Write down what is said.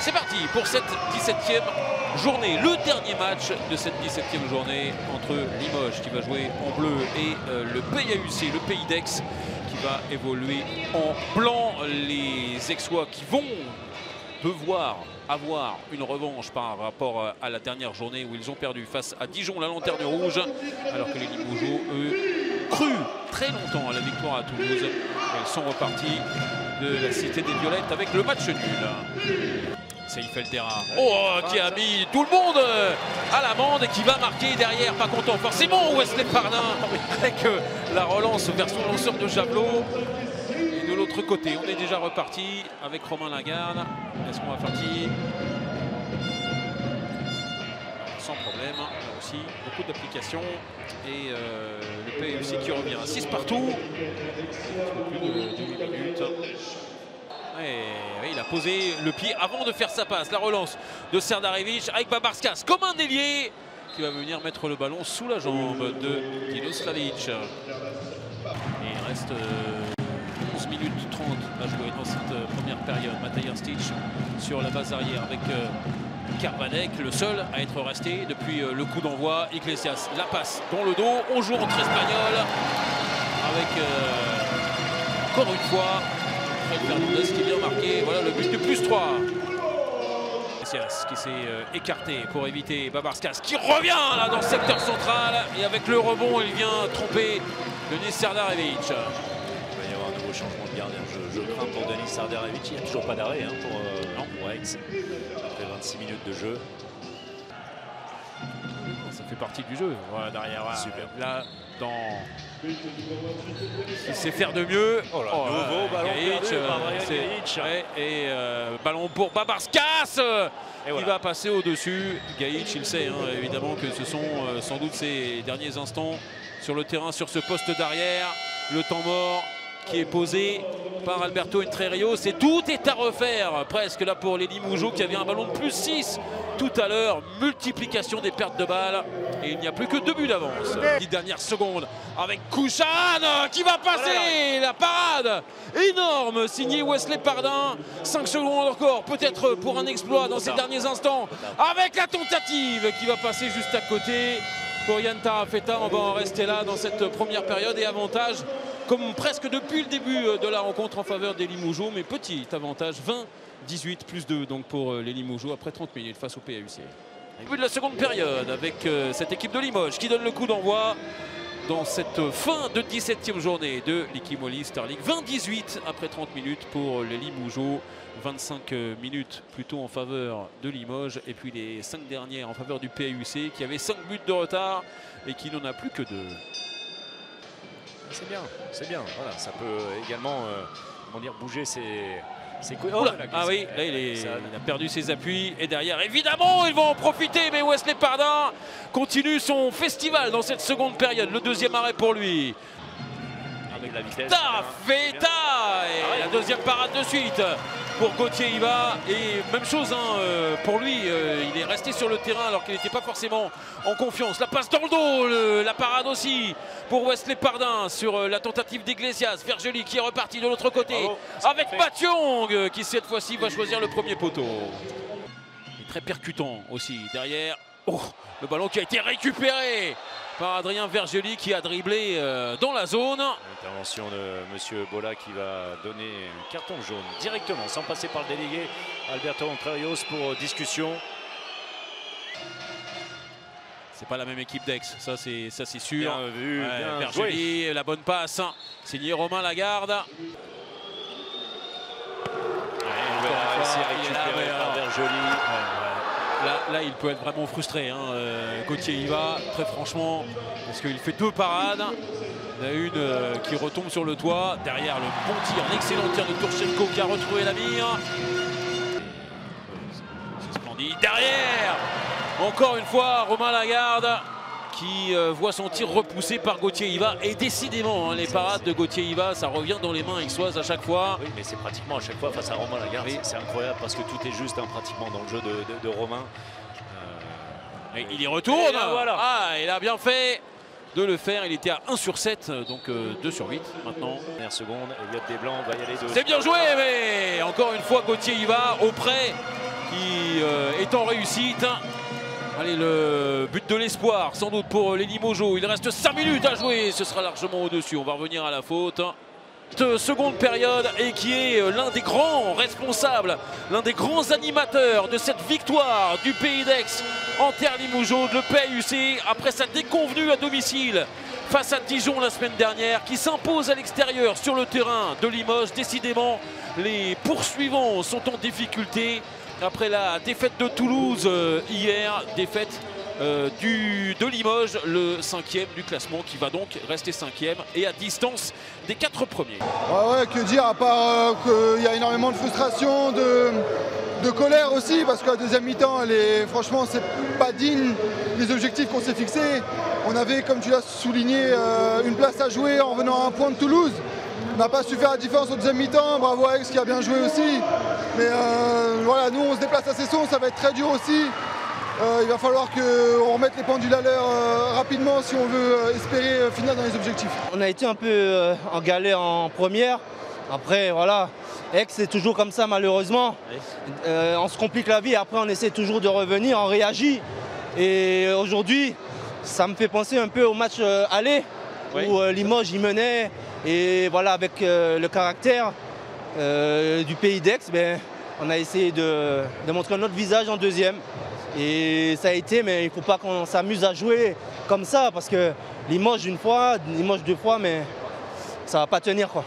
C'est parti pour cette 17e journée, le dernier match de cette 17e journée entre Limoges qui va jouer en bleu et le PAUC, le Pays d'Aix qui va évoluer en blanc. Les Aixois qui vont devoir avoir une revanche par rapport à la dernière journée où ils ont perdu face à Dijon, la lanterne rouge, alors que les Limogeaux, eux, cru très longtemps à la victoire à Toulouse. Ils sont repartis de la Cité des Violettes avec le match nul. Saïf El Terra, qui a mis tout le monde à l'amende et qui va marquer derrière, pas content forcément Wesley Pardin avec la relance vers son lanceur de javelot. Et de l'autre côté, on est déjà reparti avec Romain Lagarde. Est-ce qu'on va faire tirer? Sans problème, là aussi, beaucoup d'applications. Et le PAUC qui revient. 6 partout. Plus de 8 minutes. Et il a posé le pied avant de faire sa passe. La relance de Serdarevic avec Babarskas comme un ailier qui va venir mettre le ballon sous la jambe de Dino Slavic. Et il reste 11 minutes 30 à jouer dans cette première période. Matej Stich sur la base arrière avec Karvanek, le seul à être resté depuis le coup d'envoi. Iglesias, la passe dans le dos. On joue entre Espagnols avec encore une fois Fernandez qui vient marquer. Voilà le but du +3. Iglesias qui s'est écarté pour éviter Babarskas qui revient là dans le secteur central. Et avec le rebond, il vient tromper Denis Serdarevic. Il va y avoir un nouveau changement de gardien. Je crains pour Denis Serdarevic. Il n'y a toujours pas d'arrêt pour Aix. Après 26 minutes de jeu. Ça fait partie du jeu. Voilà, derrière. Super. Là, il sait faire de mieux. Nouveau ballon perdu, et ballon pour Babarskas qui va passer au-dessus. Gaïc, il sait évidemment que ce sont sans doute ses derniers instants sur le terrain, sur ce poste d'arrière. Le temps mort qui est posé par Alberto Entrerios. Et tout est à refaire presque là pour les Limogeaux qui avaient un ballon de +6 tout à l'heure. Multiplication des pertes de balles et il n'y a plus que 2 buts d'avance. 10 dernières secondes avec Kouchan qui va passer la parade énorme signée Wesley Pardin. 5 secondes encore peut-être pour un exploit dans ces derniers instants avec la tentative qui va passer juste à côté. Pour Yann Tarafeta, on va en rester là dans cette première période et avantage comme presque depuis le début de la rencontre en faveur des Limogeaux, mais petit avantage 20-18 +2 donc pour les Limogeaux après 30 minutes face au PAUC. Début de la seconde période avec cette équipe de Limoges qui donne le coup d'envoi dans cette fin de 17e journée de l'Ikimoli Star League. 20-18 après 30 minutes pour les Limogeaux. 25 minutes plutôt en faveur de Limoges et puis les 5 dernières en faveur du PAUC qui avait 5 buts de retard et qui n'en a plus que 2. C'est bien, c'est bien. Voilà, ça peut également bouger ses oui, là il a perdu ses appuis et derrière évidemment ils vont en profiter, mais Wesley Pardin continue son festival dans cette seconde période. Le deuxième arrêt pour lui. Avec la vitesse. Tafeta et la deuxième parade de suite pour Gauthier Hiva. Et même chose pour lui, il est resté sur le terrain alors qu'il n'était pas forcément en confiance. La passe dans le dos, la parade aussi pour Wesley Pardin sur la tentative d'Iglesias. Vergely qui est reparti de l'autre côté avec Mathiong qui cette fois-ci va choisir le premier poteau. Il est très percutant aussi derrière. Le ballon qui a été récupéré par Adrien Vergely qui a dribblé dans la zone. Intervention de Monsieur Bola qui va donner un carton jaune directement sans passer par le délégué Alberto Entrerios pour discussion. C'est pas la même équipe d'Aix, ça c'est sûr. Bien vu, bien Vergely, joué. la bonne passe, signé Romain Lagarde. Récupéré par Vergely. Là, il peut être vraiment frustré. Gauthier Hiva, très franchement, parce qu'il fait 2 parades. Il y en a une qui retombe sur le toit. Derrière, le bon tir, l'excellent tir de Turchenko qui a retrouvé la mire. C'est splendide. Derrière, encore une fois, Romain Lagarde qui voit son tir repoussé par Gauthier Hiva. Et décidément, les parades de Gauthier Hiva, ça revient dans les mains aixoises à chaque fois. Oui, mais c'est pratiquement à chaque fois face à Romain Lagarde. Oui. C'est incroyable parce que tout est juste pratiquement dans le jeu de Romain. Et il y retourne. Et là, voilà. Il a bien fait de le faire. Il était à 1 sur 7, donc 2 sur 8 maintenant. Dernière seconde, Elliot Desblancs va y aller. C'est bien joué, mais encore une fois, Gauthier Hiva auprès qui est en réussite. Allez, le but de l'espoir, sans doute pour les Limogeaux. Il reste 5 minutes à jouer. Ce sera largement au-dessus. On va revenir à la faute. Seconde période et qui est l'un des grands responsables, l'un des grands animateurs de cette victoire du Pays d'Aix en terre Limougeaude, le PAUC, après sa déconvenue à domicile face à Dijon la semaine dernière, qui s'impose à l'extérieur sur le terrain de Limoges. Décidément, les poursuivants sont en difficulté après la défaite de Toulouse hier, défaite de Limoges, le 5e du classement, qui va donc rester 5e et à distance des 4 premiers. Ouais, que dire à part qu'il y a énormément de frustration, de colère aussi, parce que la deuxième mi-temps, franchement, c'est pas digne des objectifs qu'on s'est fixés. On avait, comme tu l'as souligné, une place à jouer en venant à un point de Toulouse. On n'a pas su faire la différence au deuxième mi-temps. Bravo à Aix qui a bien joué aussi. Mais voilà, nous on se déplace à Cesson, ça va être très dur aussi. Il va falloir qu'on remette les pendules à l'heure rapidement si on veut espérer finir dans les objectifs. On a été un peu en galère en première. Après, voilà, Aix c'est toujours comme ça malheureusement. On se complique la vie, après on essaie toujours de revenir, on réagit. Et aujourd'hui, ça me fait penser un peu au match aller, où Limoges y menait. Et voilà, avec le caractère du Pays d'Aix, on a essayé de montrer notre visage en deuxième. Et ça a été, mais il ne faut pas qu'on s'amuse à jouer comme ça, parce que Limoges une fois, Limoges deux fois, mais ça ne va pas tenir, quoi.